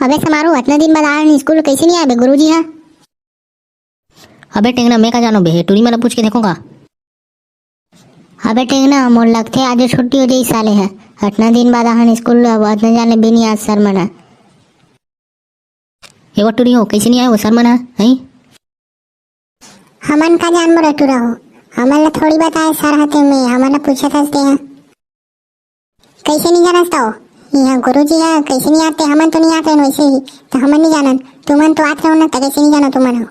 अबे समारो इतना दिन बाद आया स्कूल कैसे नहीं आए बे गुरुजी? हाँ अबे टेंगना मैं का जानो बे, टूरी मला पूछ के देखूंगा। अबे टेंगना मोर लगते आज छुट्टी हो जाई साले है। इतना दिन बाद आहन स्कूल अब इतना जाने भी नहीं आज सर मना। एगो टूरी हो कैसे नहीं आए वो सर मना है? हमन का जान मोर टूरा हो, हमन थोड़ी बताए सर हते में हमन पूछे थसते हैं कैसे नहीं जानता हो यहाँ गुरुजी है कैसे नहीं आते? हमन तो नहीं आते वैसे ही तो हमन नहीं जानन, तुमन तो आते हो ना तो कैसे नहीं जानो तुमन हो?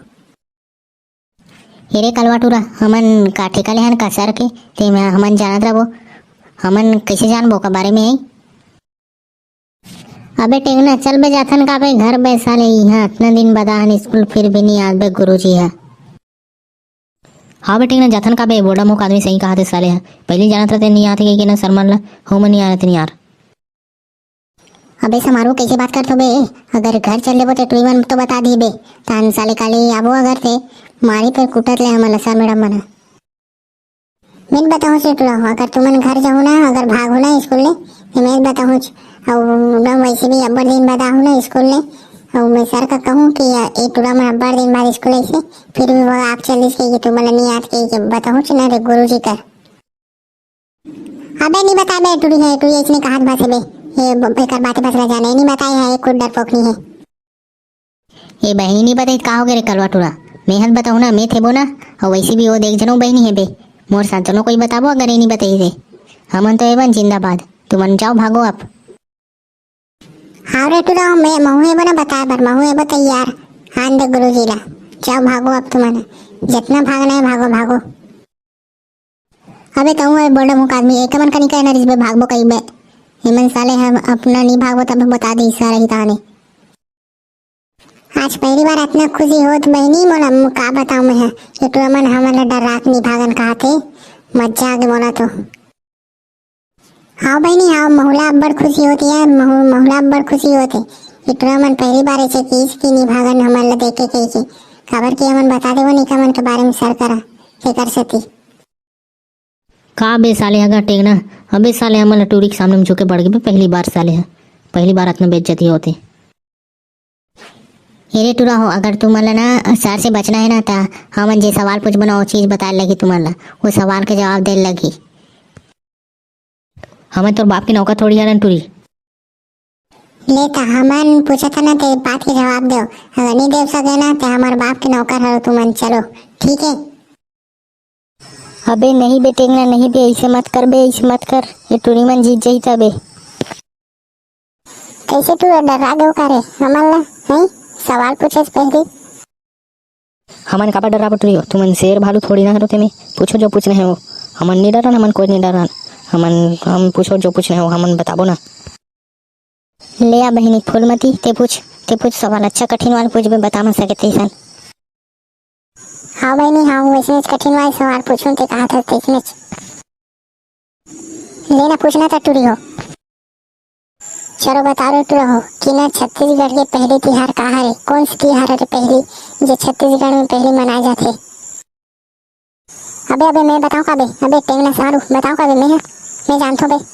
हेरे कलवा टूरा हमन का ठेका लेहन का सर के ते में हमन जानत रहो, हमन कैसे जानबो का बारे में है? अबे टेंगना चल बे जाथन का बे घर बैसा ले यहाँ इतना दिन बाद आहन स्कूल फिर भी नहीं आज बे गुरुजी है। हाँ बेटे ना जाथन का बे बोड़ा मुख आदमी सही कहा थे साले है, पहले जानत रहते नहीं आते कि ना शर्मा ला हो मन नहीं आ रहे यार। अबे समारोह कैसे बात करते हो बे? अगर घर चल ले तो टुईमन तो बता दी बे तान साले काले आबो अगर थे मारी पर कुटत ले हमला सर मैडम मना मैं बताऊं से टुरा हो अगर तुमन घर जाओ ना अगर भाग हो ना स्कूल ले तो मैं बताऊं और ना वैसे भी अब्बर दिन बाद आहू ना स्कूल ले और मैं सर का कहूं कि ए टुरा में अब्बर दिन बाद स्कूल से फिर भी वो आप चलिस के तुमला नहीं याद के बताऊं ना रे गुरुजी का। अबे नहीं बता बे टुरी है टुरी इसने कहा भाषे बे ये बेकार बातें बस जाने नहीं बताई है एक डरपोक नहीं है। ये बहनी नहीं बताई का हो गए रे कलवा टूरा, मैं हल बताऊँ ना मैं थे बो ना और वैसे भी वो देख जनो बहनी है बे मोर साथ जनो कोई बताबो अगर ये नहीं बताई थे हमन तो एवन जिंदाबाद तुमन जाओ भागो आप। हाँ रे टुरा मैं महू बना बताया पर महू बता यार आन दे गुरुजी ला जाओ भागो अब तुम्हारा जितना भागना है भागो भागो। अबे कहूँ है बड़ा मुख आदमी एक मन का नहीं कहना रिस बे भागबो कहीं बे हेमन साले हम अपना नहीं भागो तब बता दे सारा ही ताने। आज पहली बार इतना खुशी होत बहनी मोला का बताऊं मैं ये तो मन हमला डर रात नहीं भागन कहा थे मजा आ गया मोला तो। हाँ बहनी हाँ महिला बड़ खुशी होती है महिला बड़ खुशी होती ये तो मन पहली बार ऐसे की नहीं भागन हमला देखे के खबर की हमन बता दे वो नहीं कमन के बारे में सर करा के कर सकती का बे साले अगर टेंगना अबे साले हमन टूरी के सामने में झुके पड़ गए पहली बार साले है पहली बार इतना बेइज्जती होती। हेरे टूरा हो अगर तुम्हारा ना सर से बचना है ना तो हमन जे सवाल पूछ बना वो चीज बताए लगी तुम्हारा वो सवाल के जवाब दे लगी। हमें तो बाप की नौकर थोड़ी है टूरी लेता हमन पूछा था ना ते बात के जवाब दो अगर नहीं दे सके ना तो हमारे बाप के नौकर हो तुमन चलो ठीक है। अबे नहीं बेटेंगना नहीं बे ऐसे मत कर बे ऐसे मत कर ये टूरी मन जीत जाई तबे कैसे तू डरा दो करे हमला है सवाल पूछे पहले हमन का डरा टूरी हो तुमन शेर भालू थोड़ी ना होते में पूछो जो पूछना है वो हमन नहीं डरा हमन कोई नहीं डरा हम पूछो जो पूछना है वो हमन बताबो ना। ले आ बहनी फूलमती ते पूछ सवाल अच्छा कठिन वाला पूछ बे बता मत सके सन। हाँ बहनी हाँ वैसे कठिन वाले सवाल पूछूं ते कहा था देखने लेना पूछना था टूरी हो चलो बता रहे टूरा हो कि ना छत्तीसगढ़ के पहले त्योहार कहाँ है कौन सी त्योहार है पहली जो छत्तीसगढ़ में पहले मनाए जाते? अबे अबे मैं बताऊँ का बे अबे टेंगना सारू बताऊँ का बे मैं जानता हूँ बे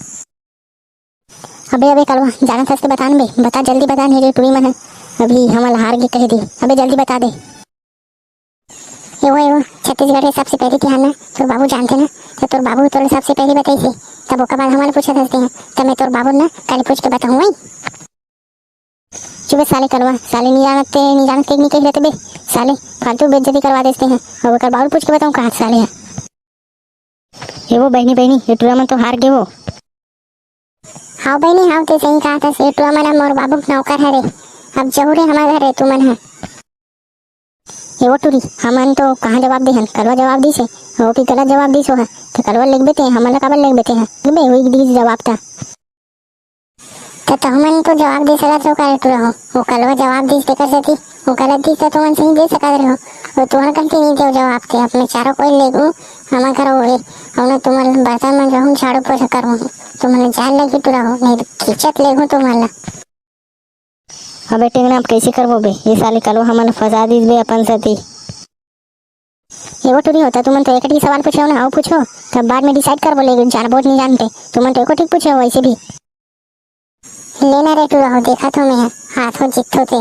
अबे अबे कलवा जाना था बता बे बता जल्दी बता नहीं टूरी मन है अभी हम हार के कह दी अबे जल्दी बता दे। वो छत्तीसगढ़ के सबसे पहले त्योहार ना तो बाबू जानते ना तो तोर बाबू तोर सबसे पहले बताई थे तब उसके बाद हमारे पूछे दसते हैं तब मैं तोर बाबू ना कल पूछ के बताऊँ वही चुप साले कलवा साले नहीं जानते नहीं कह लेते बे साले फालतू बेइज्जती करवा देते हैं और कल बाबू पूछ के बताऊँ कहाँ साले है ये वो बहनी ये टूरा मन तो हार गए वो। हाँ बहनी हाँ तो सही कहा था ये टूरा मन मोर बाबू नौकर है रे अब जरूर हमारे घर है तू मन है ये वो टूरी हमन तो कहाँ जवाब दे कलवा जवाब दी से वो की गलत जवाब दी सो है तो कलवा लिख बेते हैं हमन काबर लिख बेते हैं बे वही दी जवाब था तो हमन तो जवाब दे सका तो करे टूरा हो वो कलवा जवाब दी कर सकती वो गलत दी तो तुमन सही दे सका रहे हो वो तुहर गलती नहीं दे जवाब थे अपने चारों कोई ले गूँ हमारे घर हो और तुमन बर्तन में रहूँ झाड़ू पोछा करूँ तुमने जान लगी टूरा हो नहीं खींचत ले गूँ तुम्हारा। अबे टेंगना अब कैसे करबो बे ये साले कलवा हमन फंसा दी बे अपन सती ये वो टूरी होता तुमन तो एक ही सवाल पूछो ना आओ पूछो तब बाद में डिसाइड करबो लेकिन चार बोट नहीं जानते तुमन तो एको ठीक पूछो वैसे भी लेना रे टूरा हो देखा तो मैं हाथ हो जितो थे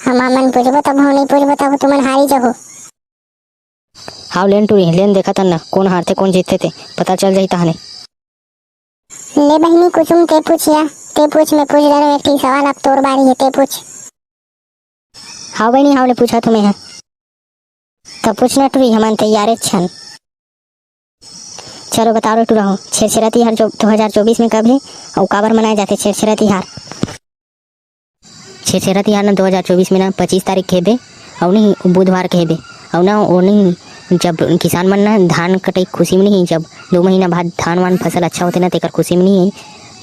हम मन पूछबो तब हो नहीं पूछबो तब तुमन हारी जगो। हाव लेन टूरी लेन देखा तन ना कौन हारते कौन जीतते थे पता चल जाई तहने। ले बहनी कुसुम ते पूछिया ते पूछ मैं पूछ रहा एक ठीक सवाल अब तोर बारी है ते पूछ। हाव बहनी हाव ले पूछा तुम्हें है तब पूछना टूरी हमन तैयार छन। चलो बताओ रे टूरा हो छेरछेरा तिहार जो 2024 में कब है और काबर मनाए जाते छेरछेरा तिहार। छेरछेरा तिहार ना 2024 में ना 25 तारीख के हेबे और नहीं बुधवार के हेबे और ना वो नहीं जब किसान मन ना धान कटाई खुशी में नहीं जब 2 महीना बाद धान वान फसल अच्छा होते ना तेकर खुशी में नहीं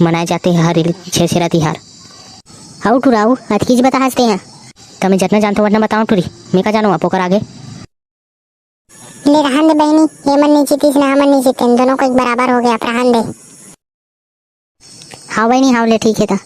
मनाए जाते हैं हर छेरछेरा तिहार। हाउ टूरा आओ आज की बता हंसते हैं तमें जितना जानते हो वरना बताओ टूरी मैं का जानू आप ओकर आगे। ले रहन दे बहनी ये मन नहीं जीतीस ना हमन नहीं जीते दोनों को एक बराबर हो गया रहन दे। हाँ बहनी हाँ ले ठीक है था।